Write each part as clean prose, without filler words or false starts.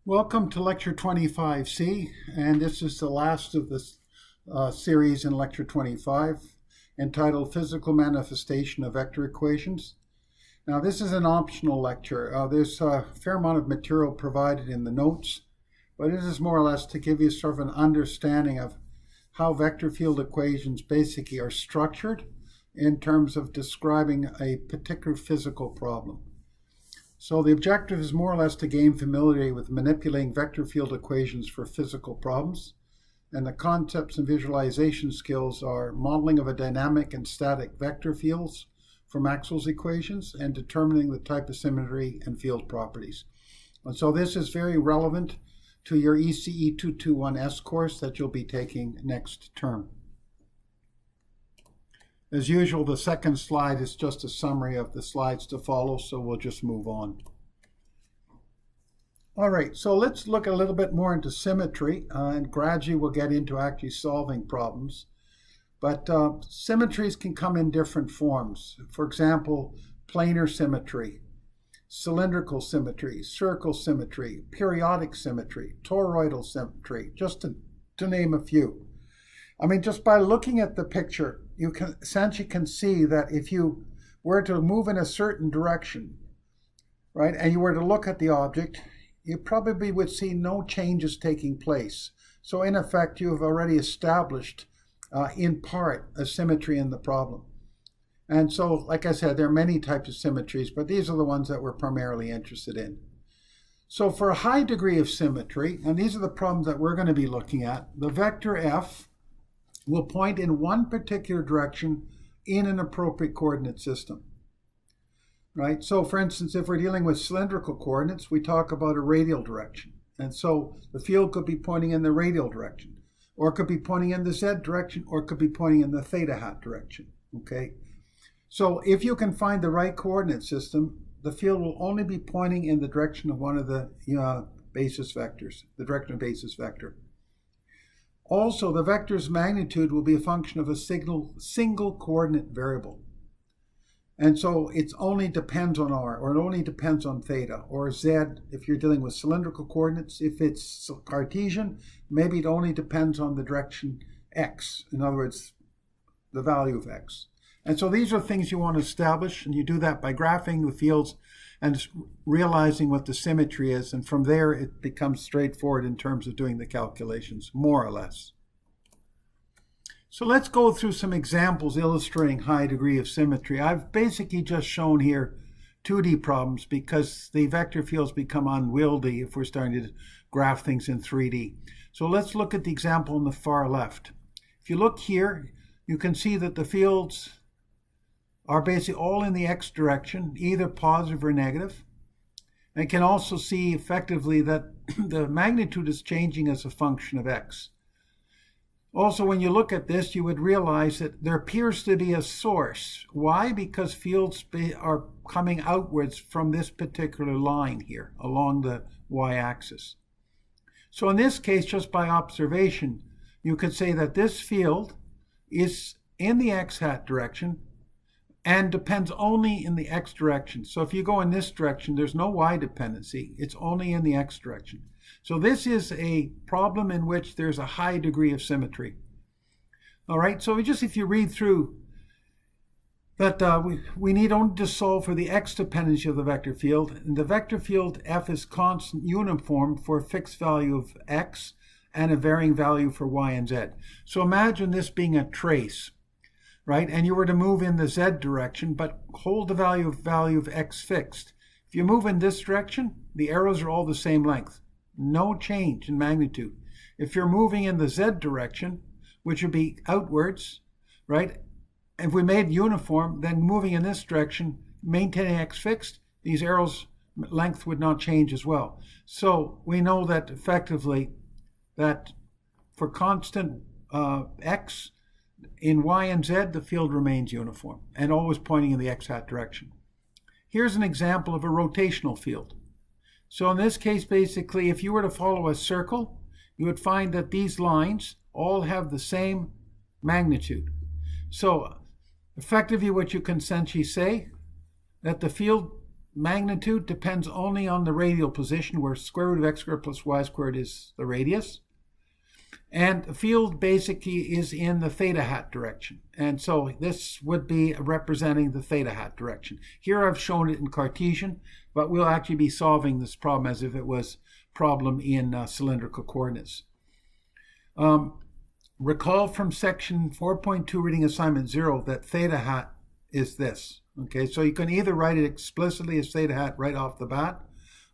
Welcome to Lecture 25C, and this is the last of this series in Lecture 25, entitled Physical Manifestation of Vector Equations. Now, this is an optional lecture. There's a fair amount of material provided in the notes, but it is more or less to give you sort of an understanding of how vector field equations basically are structured in terms of describing a particular physical problem. So the objective is more or less to gain familiarity with manipulating vector field equations for physical problems. And the concepts and visualization skills are modeling of a dynamic and static vector fields for Maxwell's equations and determining the type of symmetry and field properties. And so this is very relevant to your ECE 221S course that you'll be taking next term. As usual, the second slide is just a summary of the slides to follow, so we'll just move on. All right, so let's look a little bit more into symmetry, and gradually we'll get into actually solving problems. But symmetries can come in different forms. For example, planar symmetry, cylindrical symmetry, circle symmetry, periodic symmetry, toroidal symmetry, just to name a few. I mean, just by looking at the picture, you can essentially see that if you were to move in a certain direction, right, and you were to look at the object, you probably would see no changes taking place. So in effect, you have already established, in part, a symmetry in the problem. And so, like I said, there are many types of symmetries, but these are the ones that we're primarily interested in. So for a high degree of symmetry, and these are the problems that we're going to be looking at, the vector f will point in one particular direction in an appropriate coordinate system, right? So for instance, if we're dealing with cylindrical coordinates, we talk about a radial direction. And so the field could be pointing in the radial direction, or it could be pointing in the z direction, or it could be pointing in the theta hat direction, okay? So if you can find the right coordinate system, the field will only be pointing in the direction of one of the basis vectors, the direction of basis vector. Also, the vector's magnitude will be a function of a single coordinate variable. And so it only depends on r, or it only depends on theta, or z if you're dealing with cylindrical coordinates. If it's Cartesian, maybe it only depends on the direction x, in other words, the value of x. And so these are things you want to establish, and you do that by graphing the fields and realizing what the symmetry is, and from there it becomes straightforward in terms of doing the calculations, more or less. So let's go through some examples illustrating high degree of symmetry. I've basically just shown here 2D problems because the vector fields become unwieldy if we're starting to graph things in 3D. So let's look at the example on the far left. If you look here, you can see that the fields are basically all in the x direction, either positive or negative. And you can also see effectively that the magnitude is changing as a function of x. Also, when you look at this, you would realize that there appears to be a source. Why? Because fields are coming outwards from this particular line here along the y-axis. So in this case, just by observation, you could say that this field is in the x-hat direction and depends only in the x direction. So if you go in this direction, there's no y dependency. It's only in the x direction. So this is a problem in which there's a high degree of symmetry. All right, so if you read through that, we need only to solve for the x dependency of the vector field. And the vector field f is constant uniform for a fixed value of x and a varying value for y and z. So imagine this being a trace, right? And you were to move in the z direction, but hold the value of x fixed. If you move in this direction, the arrows are all the same length. No change in magnitude. If you're moving in the z direction, which would be outwards, right? If we made uniform, then moving in this direction, maintaining x fixed, these arrows' length would not change as well. So we know that effectively that for constant x, in y and z, the field remains uniform and always pointing in the x-hat direction. Here's an example of a rotational field. So in this case, basically, if you were to follow a circle, you would find that these lines all have the same magnitude. So effectively, what you can essentially say, that the field magnitude depends only on the radial position, where square root of x squared plus y squared is the radius. And the field basically is in the theta hat direction. And so this would be representing the theta hat direction. Here I've shown it in Cartesian, but we'll actually be solving this problem as if it was a problem in cylindrical coordinates. Recall from section 4.2 reading assignment 0 that theta hat is this. Okay, so you can either write it explicitly as theta hat right off the bat,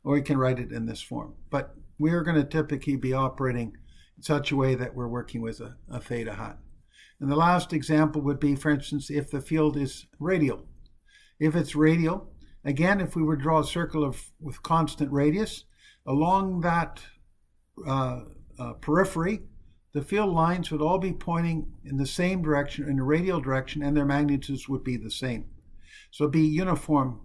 or you can write it in this form. But we are going to typically be operating in such a way that we're working with a theta hat. And the last example would be, for instance, if the field is radial. If it's radial, again, if we were to draw a circle with constant radius, along that periphery, the field lines would all be pointing in the same direction, in the radial direction, and their magnitudes would be the same. So it'd be uniform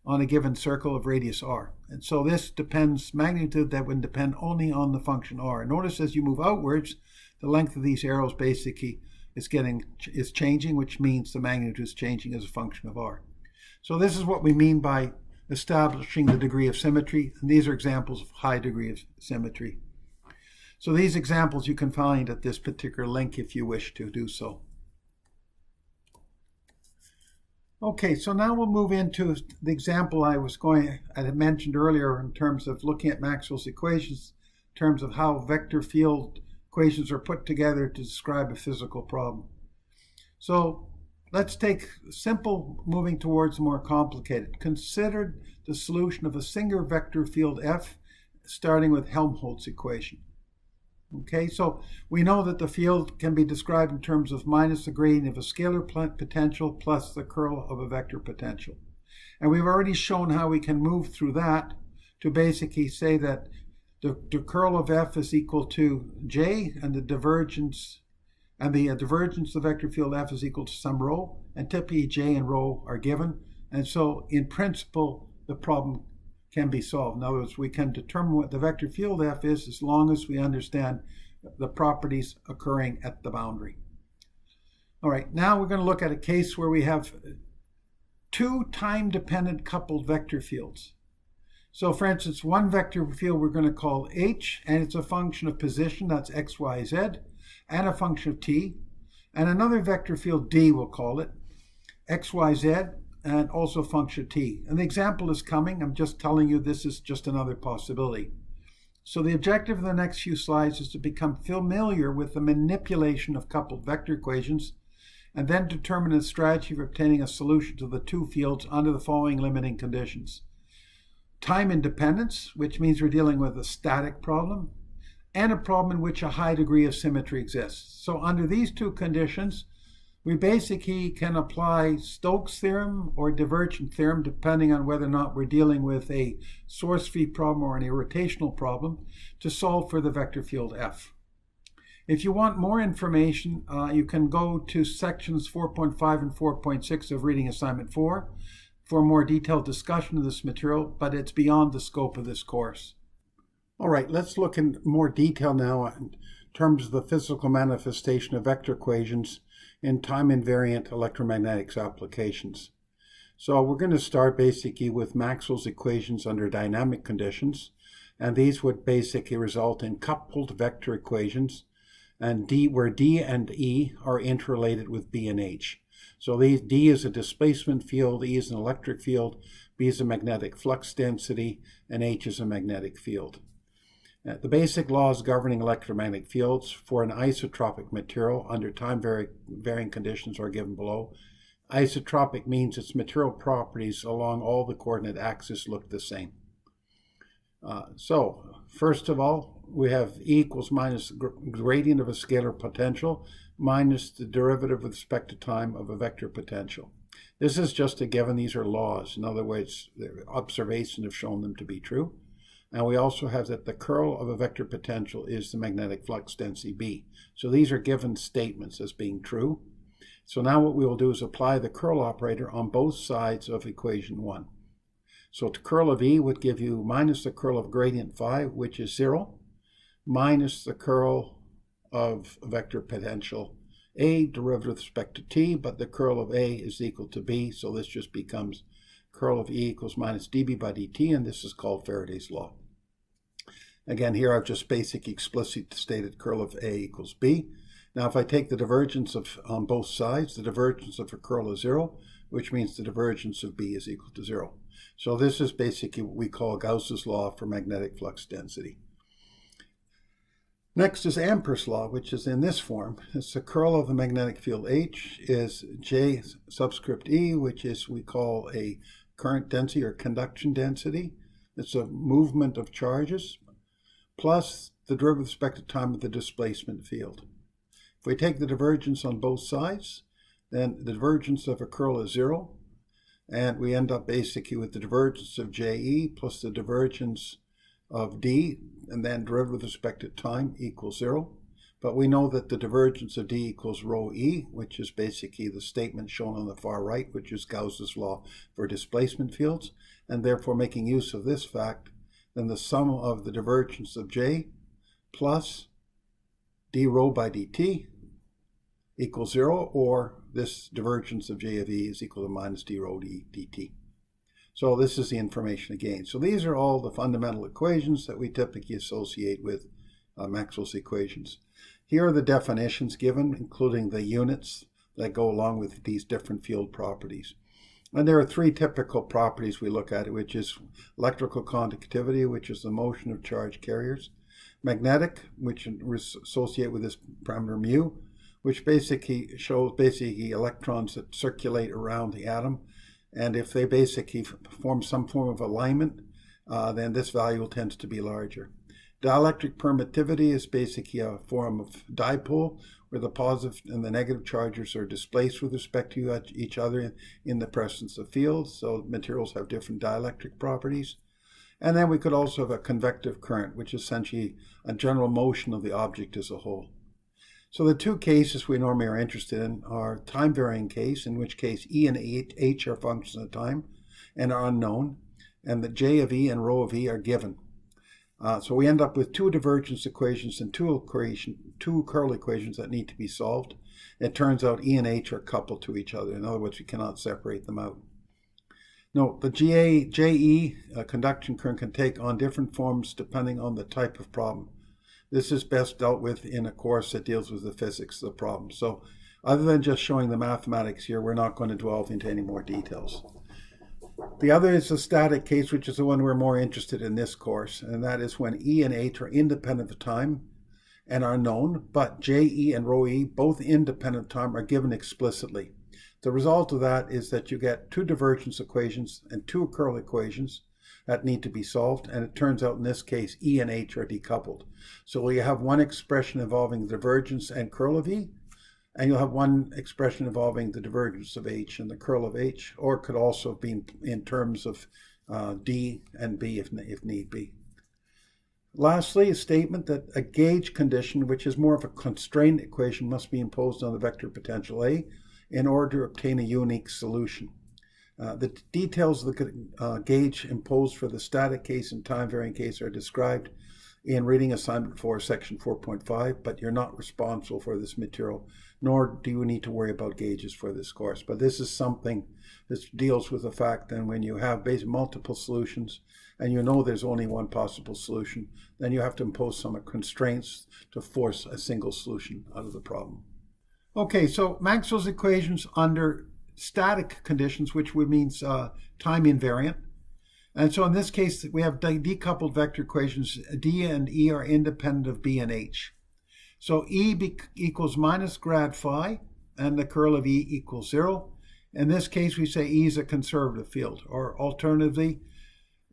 on a given circle of radius r. And so this depends, magnitude that would depend only on the function r. And notice as you move outwards, the length of these arrows basically is changing, which means the magnitude is changing as a function of r. So this is what we mean by establishing the degree of symmetry, and these are examples of high degree of symmetry. So these examples you can find at this particular link if you wish to do so. Okay, so now we'll move into the example I had mentioned earlier in terms of looking at Maxwell's equations, in terms of how vector field equations are put together to describe a physical problem. So let's take simple, moving towards more complicated. Consider the solution of a single vector field F, starting with Helmholtz equation. Okay, so we know that the field can be described in terms of minus the gradient of a scalar potential plus the curl of a vector potential. And we've already shown how we can move through that to basically say that the curl of F is equal to J, and the divergence of the vector field F is equal to some rho, and typically J and rho are given. And so in principle, the problem can be solved. In other words, we can determine what the vector field F is as long as we understand the properties occurring at the boundary. All right, now we're going to look at a case where we have two time-dependent coupled vector fields. So for instance, one vector field we're going to call H, and it's a function of position, that's x, y, z, and a function of t. And another vector field D, we'll call it, x, y, z, and also function t. And the example is coming. I'm just telling you this is just another possibility. So the objective of the next few slides is to become familiar with the manipulation of coupled vector equations, and then determine a strategy for obtaining a solution to the two fields under the following limiting conditions. Time independence, which means we're dealing with a static problem, and a problem in which a high degree of symmetry exists. So under these two conditions, we basically can apply Stokes' theorem or divergent theorem, depending on whether or not we're dealing with a source-free problem or an irrotational problem, to solve for the vector field F. If you want more information, you can go to sections 4.5 and 4.6 of Reading Assignment 4 for a more detailed discussion of this material, but it's beyond the scope of this course. All right, let's look in more detail now in terms of the physical manifestation of vector equations in time-invariant electromagnetics applications. So we're going to start basically with Maxwell's equations under dynamic conditions, and these would basically result in coupled vector equations, and where D and E are interrelated with B and H. So D is a displacement field, E is an electric field, B is a magnetic flux density, and H is a magnetic field. The basic laws governing electromagnetic fields for an isotropic material under time-varying conditions are given below. Isotropic means its material properties along all the coordinate axes look the same. So, first of all, we have E equals minus the gradient of a scalar potential minus the derivative with respect to time of a vector potential. This is just a given. These are laws. In other words, the observations have shown them to be true. And we also have that the curl of a vector potential is the magnetic flux density B. So these are given statements as being true. So now what we will do is apply the curl operator on both sides of equation 1. So the curl of E would give you minus the curl of gradient phi, which is 0, minus the curl of vector potential A derived with respect to t, but the curl of A is equal to B, so this just becomes curl of E equals minus dB by dt, and this is called Faraday's law. Again, here I've just basically explicitly stated curl of A equals B. Now, if I take the divergence of on both sides, the divergence of a curl is 0, which means the divergence of B is equal to 0. So this is basically what we call Gauss's law for magnetic flux density. Next is Ampere's law, which is in this form. It's the curl of the magnetic field H is J subscript E, which is we call a current density or conduction density. It's a movement of charges plus the derivative with respect to time of the displacement field. If we take the divergence on both sides, then the divergence of a curl is 0, and we end up basically with the divergence of JE plus the divergence of D, and then derivative with respect to time equals 0. But we know that the divergence of D equals rho E, which is basically the statement shown on the far right, which is Gauss's law for displacement fields, and therefore making use of this fact, then the sum of the divergence of J plus d rho by dt equals 0, or this divergence of J of E is equal to minus d rho dt. So this is the information again. So these are all the fundamental equations that we typically associate with Maxwell's equations. Here are the definitions given, including the units that go along with these different field properties. And there are three typical properties we look at, which is electrical conductivity, which is the motion of charge carriers, magnetic, which is associated with this parameter mu, which basically shows electrons that circulate around the atom. And if they basically form some form of alignment, then this value tends to be larger. Dielectric permittivity is basically a form of dipole where the positive and the negative charges are displaced with respect to each other in the presence of fields. So materials have different dielectric properties. And then we could also have a convective current, which is essentially a general motion of the object as a whole. So the two cases we normally are interested in are time-varying case, in which case E and H are functions of time and are unknown, and the J of E and rho of E are given. So we end up with two divergence equations and two curl equations that need to be solved. It turns out E and H are coupled to each other. In other words, we cannot separate them out. Note, the JE conduction current can take on different forms depending on the type of problem. This is best dealt with in a course that deals with the physics of the problem. So other than just showing the mathematics here, we're not going to delve into any more details. The other is the static case, which is the one we're more interested in this course, and that is when E and H are independent of time and are known, but JE and rho E, both independent of time, are given explicitly. The result of that is that you get two divergence equations and two curl equations that need to be solved, and it turns out in this case E and H are decoupled. So you have one expression involving the divergence and curl of E, and you'll have one expression involving the divergence of H and the curl of H, or it could also be in terms of D and B if need be. Lastly, a statement that a gauge condition, which is more of a constraint equation, must be imposed on the vector potential A in order to obtain a unique solution. The details of the gauge imposed for the static case and time-varying case are described in reading assignment 4, section 4.5, but you're not responsible for this material, nor do you need to worry about gauges for this course. But this is something that deals with the fact that when you have multiple solutions and you know there's only one possible solution, then you have to impose some constraints to force a single solution out of the problem. Okay, so Maxwell's equations under static conditions, which means time invariant. And so in this case, we have decoupled vector equations. D and E are independent of B and H. So E equals minus grad phi, and the curl of E equals 0. In this case, we say E is a conservative field. Or alternatively,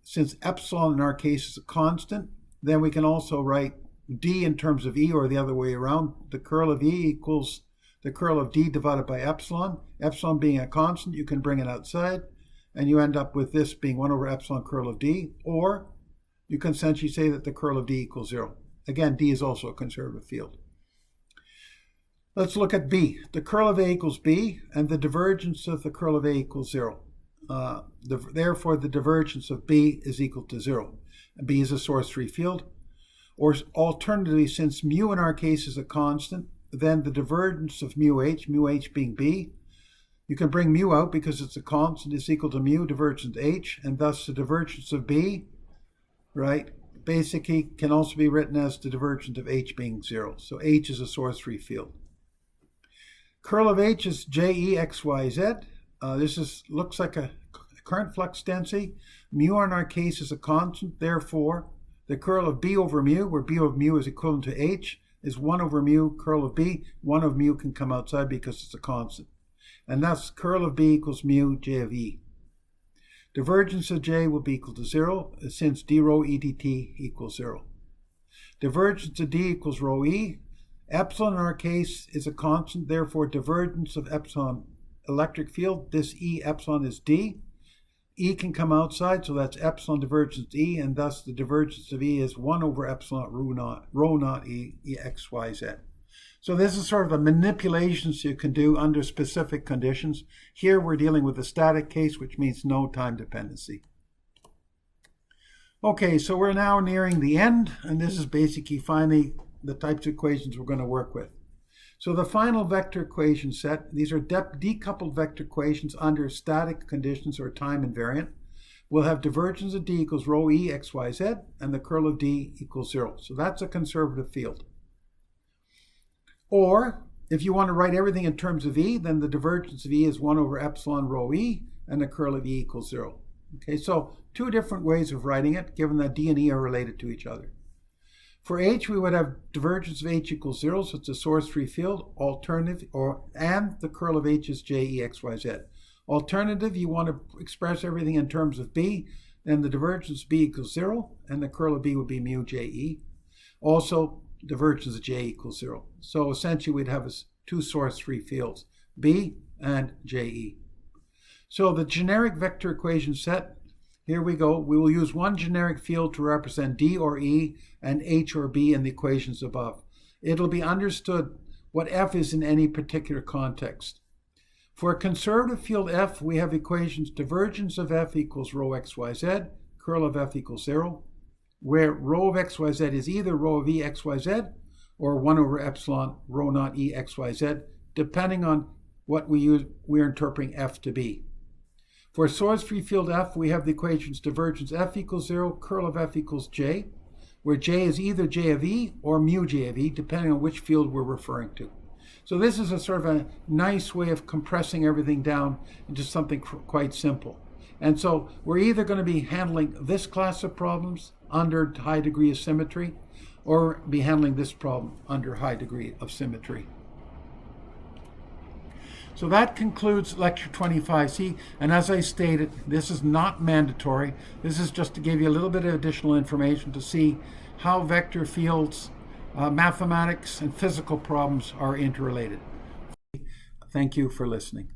since epsilon in our case is a constant, then we can also write D in terms of E, or the other way around. The curl of E equals the curl of D divided by epsilon. Epsilon being a constant, you can bring it outside, and you end up with this being 1 over epsilon curl of D, or you can essentially say that the curl of D equals 0. Again, D is also a conservative field. Let's look at B. The curl of A equals B, and the divergence of the curl of A equals 0. Therefore, the divergence of B is equal to 0. And B is a source-free field. Or alternatively, since mu in our case is a constant, then the divergence of mu h being B, You can bring mu out because it's a constant, is equal to mu divergence h, and thus the divergence of b, right, basically can also be written as the divergence of h being 0. So h is a source-free field. Curl of h is je x, y, z. Looks like a current flux density. Mu in our case is a constant, therefore the curl of b over mu, where b of mu is equivalent to h, is 1 over mu curl of b. 1 of mu can come outside because it's a constant. And thus curl of b equals mu j of e. Divergence of j will be equal to 0 since d rho e dt equals 0. Divergence of d equals rho e. Epsilon in our case is a constant, therefore divergence of epsilon electric field, this e epsilon is d. E can come outside, so that's epsilon divergence e, and thus the divergence of e is 1 over epsilon rho naught e x, y, z. So this is sort of a manipulations you can do under specific conditions. Here we're dealing with a static case, which means no time dependency. Okay, so we're now nearing the end, and this is basically finally the types of equations we're going to work with. So the final vector equation set, these are decoupled vector equations under static conditions or time invariant. We'll have divergence of d equals rho e x, y, z, and the curl of d equals 0. So that's a conservative field. Or, if you want to write everything in terms of e, then the divergence of e is 1 over epsilon rho e, and the curl of e equals 0. Okay, so two different ways of writing it, given that d and e are related to each other. For h, we would have divergence of h equals 0, so it's a source-free field, alternative, and the curl of h is j e x, y, z. Alternative, you want to express everything in terms of b, then the divergence of b equals 0, and the curl of b would be mu j e. Also, divergence of j equals 0. So essentially we'd have two source-free fields, b and je. So the generic vector equation set, here we go. We will use one generic field to represent d or e and h or b in the equations above. It'll be understood what f is in any particular context. For a conservative field f, we have equations divergence of f equals rho x, y, z, curl of f equals 0, where rho of x, y, z is either rho of e x, y, z or 1 over epsilon rho naught e x, y, z, depending on what we're interpreting f to be. For a source-free field f, we have the equations divergence f equals 0, curl of f equals j, where j is either j of e or mu j of e, depending on which field we're referring to. So this is a sort of a nice way of compressing everything down into something quite simple. And so we're either going to be handling this class of problems under high degree of symmetry, or be handling this problem under high degree of symmetry. So that concludes lecture 25C, and as I stated, this is not mandatory. This is just to give you a little bit of additional information to see how vector fields, mathematics, and physical problems are interrelated. Thank you for listening.